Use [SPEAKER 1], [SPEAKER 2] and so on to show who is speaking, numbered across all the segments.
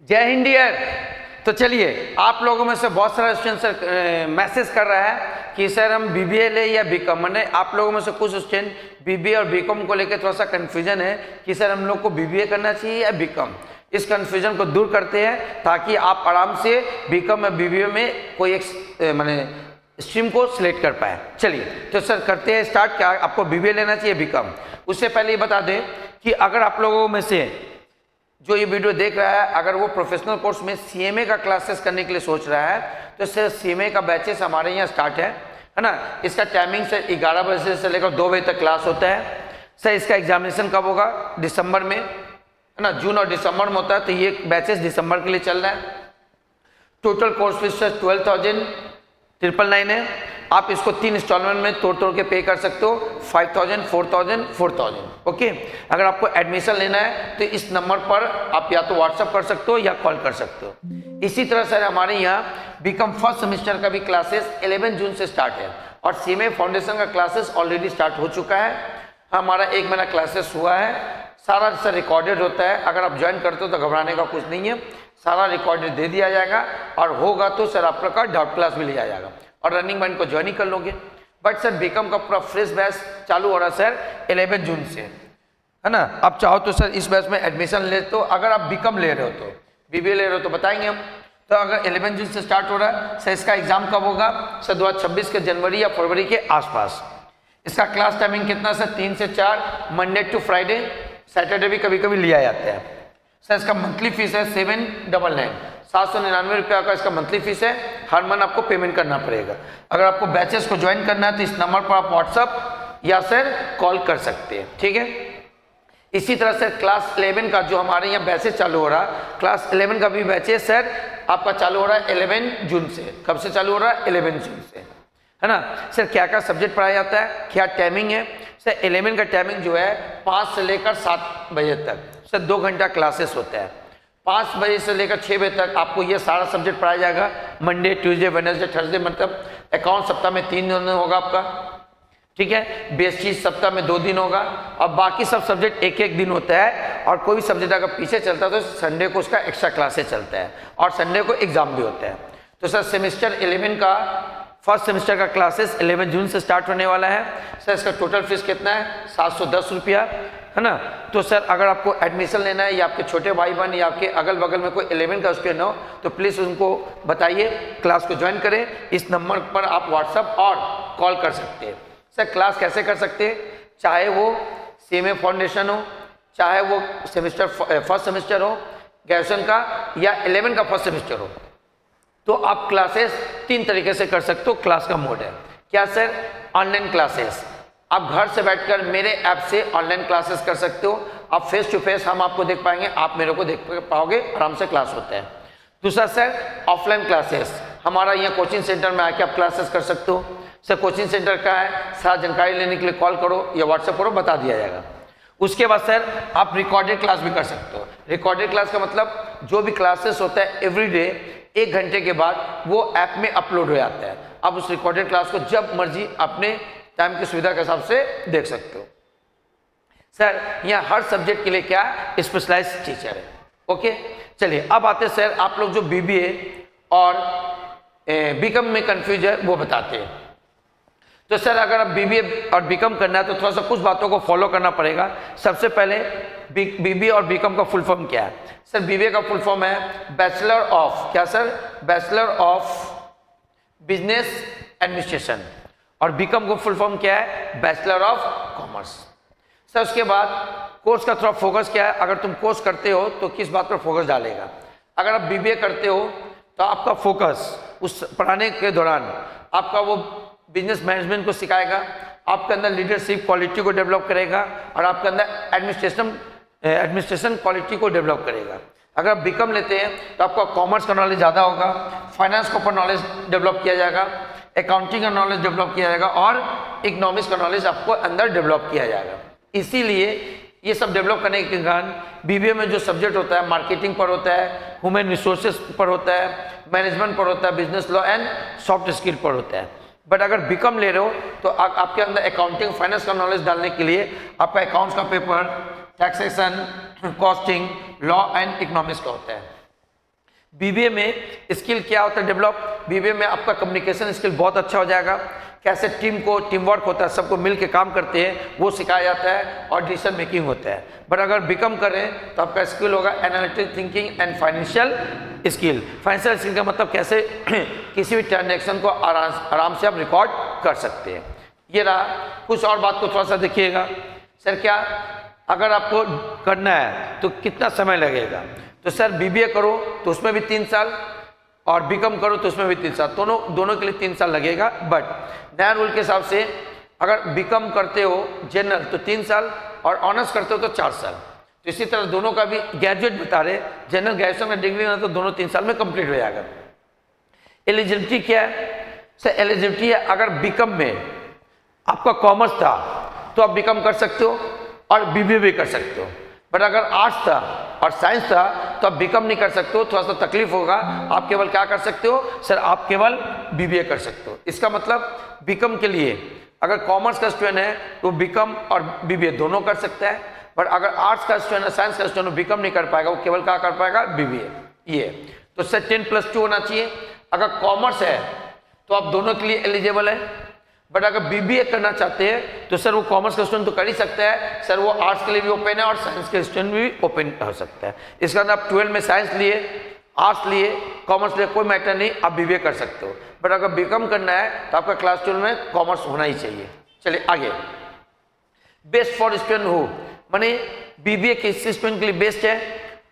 [SPEAKER 1] जय हिंद डियर। तो चलिए, आप लोगों में से बहुत सारा स्टूडेंट सर मैसेज कर रहा है कि सर हम बीबीए ले या बीकॉम। मैंने आप लोगों में से कुछ स्टूडेंट बीबीए और बीकॉम को लेकर थोड़ा सा कन्फ्यूजन है कि सर हम लोग को बीबीए करना चाहिए या बीकॉम। इस कन्फ्यूजन को दूर करते हैं ताकि आप आराम से बीकॉम या बीबीए में कोई एक माने स्ट्रीम को सिलेक्ट कर पाए। चलिए तो सर करते हैं स्टार्ट। क्या आपको बीबीए लेना चाहिए बीकॉम? उससे पहले ये बता दें कि अगर आप लोगों में से जो ये वीडियो देख रहा है अगर वो प्रोफेशनल कोर्स में सीएमए का क्लासेस करने के लिए सोच रहा है तो सर सीएमए का बैचेस हमारे यहाँ स्टार्ट है ना। इसका टाइमिंग सर 11 बजे से लेकर 2 बजे तक क्लास होता है। सर इसका एग्जामिनेशन कब होगा? दिसंबर में, है ना। जून और दिसंबर में होता है, तो ये बैचेस दिसंबर के लिए चल रहा है। टोटल कोर्स फीस सर 12,999 है। आप इसको 3 इंस्टॉलमेंट में तोड़ के पे कर सकते हो, 5,000, 4,000, 4,000। ओके, अगर आपको एडमिशन लेना है तो इस नंबर पर आप या तो व्हाट्सअप कर सकते हो या कॉल कर सकते हो। इसी तरह सर हमारे यहाँ बीकॉम फर्स्ट सेमेस्टर का भी क्लासेस 11 जून से स्टार्ट है और सीएमए फाउंडेशन का क्लासेस ऑलरेडी स्टार्ट हो चुका है। हमारा 1 महीना क्लासेस हुआ है, सारा सर रिकॉर्डेड होता है। अगर आप ज्वाइन करते हो तो घबराने का कुछ नहीं है, सारा रिकॉर्डेड दे दिया जाएगा और होगा तो सर आप लोग का डाउट क्लास भी लिया जाएगा और रनिंग माइंड को ज्वाइन ही कर लोगे। बट सर बीकॉम का पूरा फ्रेश बैच चालू हो रहा है सर 11 जून से, है ना। आप चाहो तो सर इस बैच में एडमिशन ले, तो अगर आप बीकॉम ले रहे हो तो बीबीए ले रहे हो तो बताएंगे हम। तो अगर 11 जून से स्टार्ट हो रहा है सर, इसका एग्जाम कब होगा? सर 2026 के जनवरी या फरवरी के आसपास। इसका क्लास टाइमिंग कितना सर? 3 से 4, मंडे टू फ्राइडे, सैटरडे भी कभी कभी लिया जाता है। सर इसका मंथली फीस है 799, 799 रुपया का इसका मंथली फीस है। हर मंथ आपको पेमेंट करना पड़ेगा। अगर आपको बैचेस को ज्वाइन करना है तो इस नंबर पर आप व्हाट्सअप या सर कॉल कर सकते हैं, ठीक है। इसी तरह से क्लास 11 का जो हमारे यहाँ बैचेस चालू हो रहा है, क्लास 11 का भी बैचेस सर आपका चालू हो रहा है 11 जून से। कब से चालू हो रहा है? 11 जून से, है ना। सर क्या क्या सब्जेक्ट पढ़ाया जाता है, क्या टाइमिंग है? सर 11 का टाइमिंग जो है 5 से लेकर 7 बजे तक सर 2 घंटा क्लासेस होता है। 5 बजे से लेकर 6 बजे तक आपको ये सारा सब्जेक्ट पढ़ाया जाएगा। मंडे, ट्यूसडे, वेडनेसडे, थर्सडे, मतलब अकाउंट सप्ताह में 3 दिन होगा आपका, ठीक है। बेसिक सप्ताह में 2 दिन होगा और बाकी सब सब्जेक्ट एक एक दिन होता है। और कोई सब्जेक्ट अगर पीछे चलता है तो संडे को उसका एक्स्ट्रा क्लासेस चलता है और संडे को एग्जाम भी होता है। तो सर सेमेस्टर 11 का फर्स्ट सेमेस्टर का क्लासेस 11 जून से स्टार्ट होने वाला है। सर इसका टोटल फीस कितना है? 710 रुपया, है ना। तो सर अगर आपको एडमिशन लेना है या आपके छोटे भाई बहन या आपके अगल बगल में कोई 11 का स्टूडेंट हो तो प्लीज़ उनको बताइए, क्लास को ज्वाइन करें। इस नंबर पर आप व्हाट्सअप और कॉल कर सकते हैं। सर क्लास कैसे कर सकते हैं? चाहे वो सीएमए फाउंडेशन हो, चाहे वो सेमेस्टर फर्स्ट सेमेस्टर हो ग्रेजुएशन का, या 11 का फर्स्ट सेमेस्टर हो, तो आप क्लासेस 3 तरीके से कर सकते हो। क्लास का मोड है क्या सर? Online classes. आप घर से बैठकर मेरे ऐप से ऑनलाइन क्लासेस कर सकते हो। आप फेस टू फेस हम आपको देख पाएंगे, आप मेरे को देख पाओगे, आराम से क्लास होता है। दूसरा सर ऑफलाइन क्लासेस, हमारा यहाँ कोचिंग सेंटर में आके आप क्लासेस कर सकते हो। सर कोचिंग सेंटर का है, सारा जानकारी लेने के लिए कॉल करो या व्हाट्सएप करो, बता दिया जाएगा। उसके बाद सर आप रिकॉर्डेड क्लास भी कर सकते हो। रिकॉर्डेड क्लास का मतलब जो भी क्लासेस होता है एवरीडे 1 घंटे के बाद वो ऐप में अपलोड हो जाता है। आप उस रिकॉर्डेड क्लास को जब मर्जी अपने टाइम की सुविधा के हिसाब से देख सकते हो। सर यहाँ हर सब्जेक्ट के लिए क्या स्पेशलाइज्ड टीचर है। ओके, चलिए अब आते हैं सर आप लोग जो बीबीए और बीकॉम में कंफ्यूज है वो बताते हैं। तो सर अगर आप बीबीए और बीकॉम करना है तो थोड़ा सा कुछ बातों को फॉलो करना पड़ेगा। सबसे पहले बीबीए और बीकॉम का फुल फॉर्म क्या है? सर बीबीए का फुल फॉर्म है बैचलर ऑफ, क्या sir? Bachelor of business administration. और बीकॉम का फुल फॉर्म क्या है? Bachelor of commerce. सर उसके बाद कोर्स का थोड़ा फोकस क्या है? अगर तुम कोर्स करते हो तो किस बात पर फोकस डालेगा? अगर आप बीबीए करते हो तो आपका फोकस उस पढ़ाने के दौरान आपका वो बिजनेस मैनेजमेंट को सिखाएगा, आपके अंदर लीडरशिप क्वालिटी को डेवलप करेगा और आपके अंदर एडमिनिस्ट्रेशन क्वालिटी को डेवलप करेगा। अगर आप बीकॉम लेते हैं तो आपका कॉमर्स का नॉलेज ज़्यादा होगा, फाइनेंस के ऊपर नॉलेज डेवलप किया जाएगा, अकाउंटिंग का नॉलेज डेवलप किया जाएगा और इकोनॉमिक्स का नॉलेज आपको अंदर डेवलप किया जाएगा। इसीलिए ये सब डेवलप करने के कारण बीबीए में जो सब्जेक्ट होता है मार्केटिंग पर होता है, ह्यूमन रिसोर्सेज पर होता है, मैनेजमेंट पर होता है, business law and soft skill पर होता है। बट अगर बीकॉम ले रहे हो तो आपके अंदर अकाउंटिंग फाइनेंस का नॉलेज डालने के लिए आपका अकाउंट्स का paper, taxation, costing, law and economics का होता है। बीबीए में स्किल क्या होता है डेवलप, बीबीए में आपका कम्युनिकेशन स्किल बहुत अच्छा हो जाएगा, कैसे टीम वर्क होता है, सबको मिल के काम करते हैं वो सिखाया जाता है, और डिसीजन मेकिंग होता है। बट अगर बीकॉम करें तो आपका स्किल होगा analytic thinking and financial skill. Financial skill का मतलब कैसे किसी भी ट्रांजैक्शन को आराम से आप रिकॉर्ड कर सकते हैं। ये रहा। कुछ और बात को थोड़ा सा देखिएगा। सर क्या अगर आपको करना है तो कितना समय लगेगा, तो सर बीबीए करो तो उसमें भी 3 साल, और बीकॉम करो तो उसमें भी 3 साल, दोनों के लिए 3 साल लगेगा। बट नया रूल के हिसाब से अगर बीकॉम करते हो जनरल तो 3 साल, और ऑनर्स करते हो तो 4 साल। तो इसी तरह दोनों का भी ग्रेजुएट बता रहे, जनरल ग्रेजुएशन में डिग्री ना तो दोनों 3 साल में कंप्लीट हो जाएगा। एलिजिबिलिटी क्या है, सर एलिजिबिलिटी है अगर बीकॉम में आपका कॉमर्स था तो आप बीकॉम कर सकते हो और बीबीए भी कर सकते हो। बट अगर आर्ट्स था और साइंस था तो आप बीकॉम नहीं कर सकते हो, थोड़ा सा तकलीफ होगा। आप केवल क्या कर सकते हो सर, आप केवल बीबीए कर सकते हो। इसका मतलब बीकॉम के लिए अगर कॉमर्स का स्टूडेंट है तो बीकॉम और बीबीए दोनों कर सकता है। बट अगर आर्ट्स का स्टूडेंट है, साइंस का स्टूडेंट बीकॉम नहीं कर पाएगा, वो केवल क्या कर पाएगा, बीबीए। ये तो सर 10+2 होना चाहिए। अगर कॉमर्स है तो आप दोनों के लिए एलिजिबल है। बट अगर बीबीए करना चाहते हैं तो सर वो कॉमर्स का स्टूडेंट तो कर ही सकता है, सर वो आर्ट्स के लिए भी ओपन है और साइंस के स्टूडेंट भी ओपन हो सकता है। इसके अंदर आप 12 में साइंस लिए, आर्ट्स लिए, कॉमर्स लिए, कोई मैटर नहीं, आप बीबीए कर सकते हो। बट अगर बीकॉम करना है तो आपका क्लास 12 में कॉमर्स होना ही चाहिए। चलिए आगे। बेस्ट फॉर स्टूडेंट हो, माने बीबीए किस स्टूडेंट के लिए बेस्ट है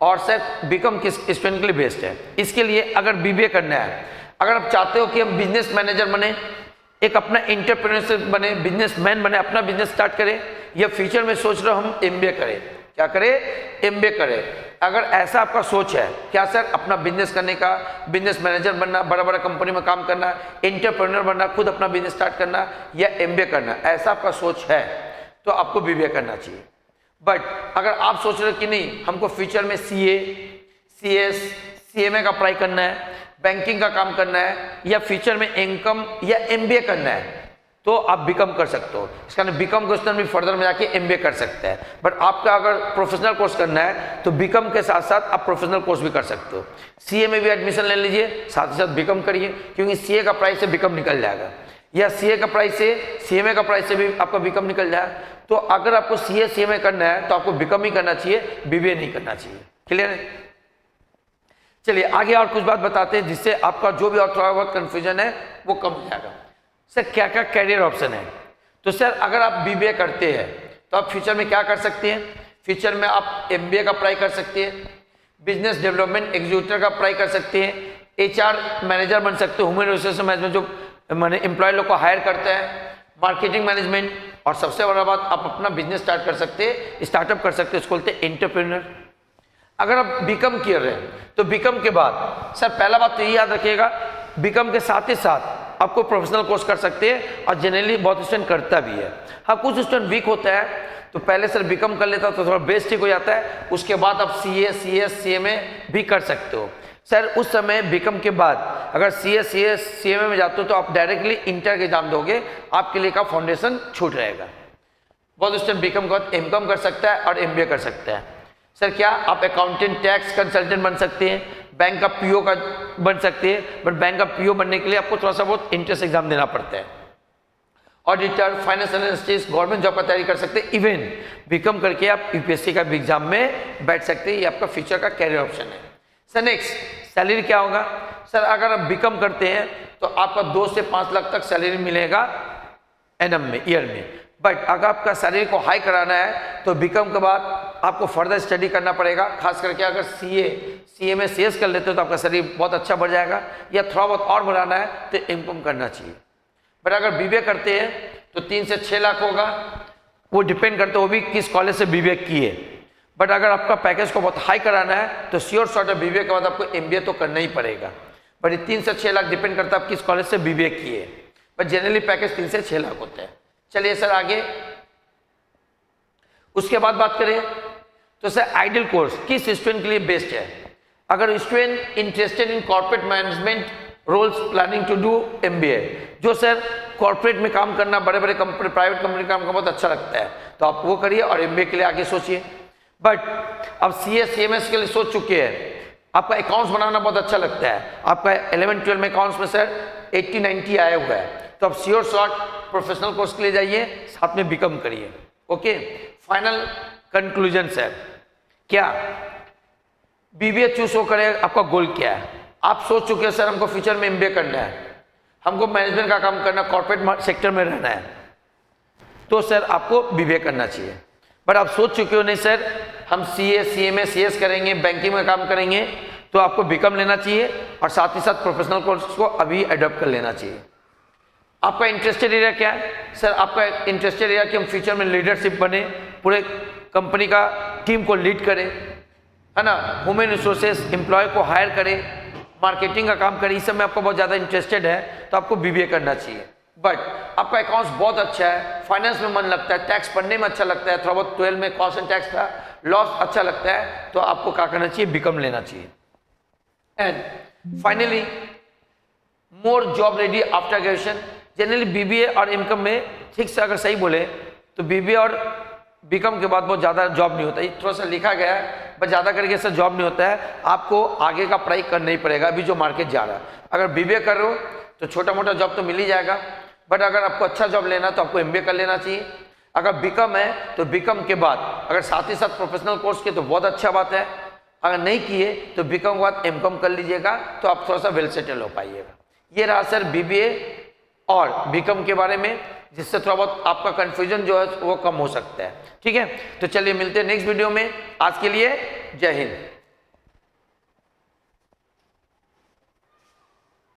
[SPEAKER 1] और सर बीकॉम किस स्टूडेंट के लिए बेस्ट है। इसके लिए अगर बीबीए करना है, अगर आप चाहते हो कि हम बिजनेस मैनेजर बने, एक अपना एंटरप्रेन्योरशिप बने, बिजनेसमैन बने, अपना बिजनेस स्टार्ट करें, या फ्यूचर में सोच रहे हो हम एमबीए करें, क्या करें, एमबीए करें। अगर ऐसा आपका सोच है क्या सर अपना बिजनेस करने का, बिजनेस मैनेजर बनना, बड़ा बड़ा कंपनी में काम करना, एंटरप्रेन्योर बनना, खुद अपना बिजनेस स्टार्ट करना या एमबीए करना, ऐसा आपका सोच है तो आपको बीबीए करना चाहिए। बट अगर आप सोच रहे हो कि नहीं हमको फ्यूचर में सीए, सीएस, सीएमए का अप्लाई करना है, बैंकिंग का काम करना है, या फ्यूचर में इनकम या एमबीए करना है, तो आप बीकॉम कर सकते हो। इसका बीकॉम क्वेश्चन भी फर्दर में जाके एमबीए कर सकते हैं। बट आपका अगर प्रोफेशनल कोर्स करना है तो बीकॉम के साथ साथ आप प्रोफेशनल कोर्स भी कर सकते हो। सीए में भी एडमिशन ले लीजिए, साथ ही साथ बीकॉम करिए, क्योंकि सीए का प्राइस से बीकॉम निकल जाएगा, या सीए का प्राइस से सीएमए का प्राइस से भी आपका बीकॉम निकल जाए। तो अगर आपको सीए सीएमए करना है तो आपको बीकॉम ही करना चाहिए, बीबीए नहीं करना चाहिए। क्लियर है? चलिए आगे और कुछ बात बताते हैं जिससे आपका जो भी और थोड़ा बहुत कंफ्यूजन है वो कम हो जाएगा। सर क्या क्या कैरियर ऑप्शन है, तो सर अगर आप बीबीए करते हैं तो आप फ्यूचर में क्या कर सकते हैं, फ्यूचर में आप एमबीए का अप्लाई कर सकते हैं, बिजनेस डेवलपमेंट एग्जीक्यूटिव का अप्लाई कर सकते हैं, एचआर मैनेजर बन सकते हो, ह्यूमन रिसोर्स मैनेजमेंट जो मैंने एम्प्लॉय लोग को हायर करता है, मार्केटिंग मैनेजमेंट, और सबसे बड़ा बात आप अपना बिजनेस स्टार्ट कर सकते हैं, स्टार्टअप कर सकते हैं, उसको बोलते हैं एंटरप्रेन्योर। अगर आप बीकॉम किए रहे हैं तो बीकॉम के बाद सर पहला बात तो ये याद रखिएगा, बीकॉम के साथ ही साथ आपको प्रोफेशनल कोर्स कर सकते हैं, और जनरली बहुत स्टूडेंट करता भी है। हाँ कुछ स्टूडेंट वीक होता है तो पहले सर बीकॉम कर लेता तो थोड़ा बेस ठीक हो जाता है, उसके बाद आप सीए, सीएस, सीएमए भी कर सकते हो। सर उस समय बीकॉम के बाद अगर सीए, सीएस, सीएमए में जाते हो तो आप डायरेक्टली इंटर के एग्जाम दोगे, आपके लिए का फाउंडेशन छूट रहेगा। बहुत स्टूडेंट बीकॉम के बाद एमकॉम कर सकता है और एमबीए कर सकता है। सर क्या आप अकाउंटेंट, टैक्स कंसल्टेंट बन सकते हैं, बैंक का पीओ का बन सकते हैं, बट बैंक का पीओ बनने के लिए आपको थोड़ा सा बहुत इंट्रेंस एग्जाम देना पड़ता है। Auditor, finance analyst, government job का तैयारी कर सकते हैं, इवन बीकॉम करके आप यूपीएससी का भी एग्जाम में बैठ सकते हैं। ये आपका फ्यूचर का कैरियर ऑप्शन है। सर नेक्स्ट सैलरी क्या होगा, सर अगर आप बीकॉम करते हैं तो आपका 2 से 5 लाख तक सैलरी मिलेगा एनम में, ईयर में। बट अगर आपका सैलरी को हाई कराना है तो बीकॉम के बाद आपको फर्दर स्टडी करना पड़ेगा, खास करके अगर सीए, सीएमए, सीएस कर लेते हो तो आपका सैलरी बहुत अच्छा बढ़ जाएगा, या थोड़ा बहुत और बढ़ाना है तो एमकॉम करना चाहिए। बट अगर बीबीए करते हैं तो 3 से 6 लाख होगा, वो डिपेंड करता है वो भी किस कॉलेज से बीबीए किए। बट अगर आपका पैकेज को बहुत हाई कराना है तो श्योर शॉर्ट है बीबीए के बाद आपको एमबीए तो करना ही पड़ेगा। बट ये 3 से 6 लाख डिपेंड करता है आप किस कॉलेज से बीबीए किए, बट जनरली पैकेज 3 से 6 लाख होता है। चलिए सर आगे, उसके बाद बात करें तो सर आइडियल कोर्स किस स्टूडेंट के लिए बेस्ट है। अगर student interested in corporate management roles planning to do MBA, जो सर कॉर्पोरेट में काम करना, बड़े बड़े कंपनी, प्राइवेट कंपनी काम करना बहुत अच्छा लगता है तो आप वो करिए और एमबीए के लिए आगे सोचिए। बट अब सीए, सीएमएस के लिए सोच चुके हैं, आपका अकाउंट्स बनाना बहुत अच्छा लगता है, आपका 11-12 में अकाउंट्स में सर 80-90 आया हुआ है, तो आप श्योर शॉर्ट प्रोफेशनल कोर्स के लिए जाइए, साथ में बीकॉम करिए। ओके, फाइनल कंक्लूजन सर, क्या बीबीए चूज हो करे, आपका गोल क्या है? आप सोच चुके हैं सर हमको फ्यूचर में एमबीए करना है, हमको मैनेजमेंट का काम करना, कॉर्पोरेट सेक्टर में रहना है, तो सर आपको बीबीए करना चाहिए। बट आप सोच चुके हो नहीं सर हम सीए, सीएमए, सीएस करेंगे, बैंकिंग में काम करेंगे, तो आपको बीकॉम लेना चाहिए और साथ ही साथ प्रोफेशनल कोर्स को अभी अडॉप्ट कर लेना चाहिए। आपका इंटरेस्टेड एरिया क्या है? सर आपका इंटरेस्टेड एरिया कि हम फ्यूचर में लीडरशिप बने, पूरे कंपनी का टीम को लीड करें, है ना, ह्यूमन रिसोर्सेज एम्प्लॉय को हायर करें, मार्केटिंग का काम करें, इस सब में आपको बहुत ज़्यादा इंटरेस्टेड है तो आपको बीबीए करना चाहिए। बट आपका अकाउंट्स बहुत अच्छा है, फाइनेंस में मन लगता है, टैक्स पढ़ने में अच्छा लगता है, थोड़ा बहुत 12 में कॉस्ट एंड टैक्स था, लॉस अच्छा लगता है, तो आपको क्या करना चाहिए? बीकॉम लेना चाहिए। And finally more job ready after graduation. Generally BBA और एमकॉम में ठीक से अगर सही बोले तो बीबीए और बीकॉम के बाद बहुत ज़्यादा जॉब नहीं होता, ये थोड़ा सा लिखा गया है, बट ज़्यादा करके से जॉब नहीं होता है, आपको आगे का पढ़ाई करना ही पड़ेगा अभी जो मार्केट जा रहा है। अगर बीबीए कर रहे हो तो छोटा मोटा जॉब तो मिल ही जाएगा, बट अगर आपको अच्छा जॉब लेना है तो आपको एमबीए कर लेना चाहिए। अगर बीकॉम है तो बीकॉम के बाद अगर साथ ही साथ प्रोफेशनल कोर्स किए तो बहुत अच्छा बात है, अगर नहीं किए तो बीकॉम के बाद एमकॉम कर लीजिएगा, तो आप थोड़ा सा वेल सेटल हो पाइएगा। ये रहा सर बीबीए और बीकॉम के बारे में, जिससे थोड़ा बहुत आपका कंफ्यूजन जो है वो कम हो सकता है। ठीक है, तो चलिए मिलते हैं नेक्स्ट वीडियो में, आज के लिए जय हिंद।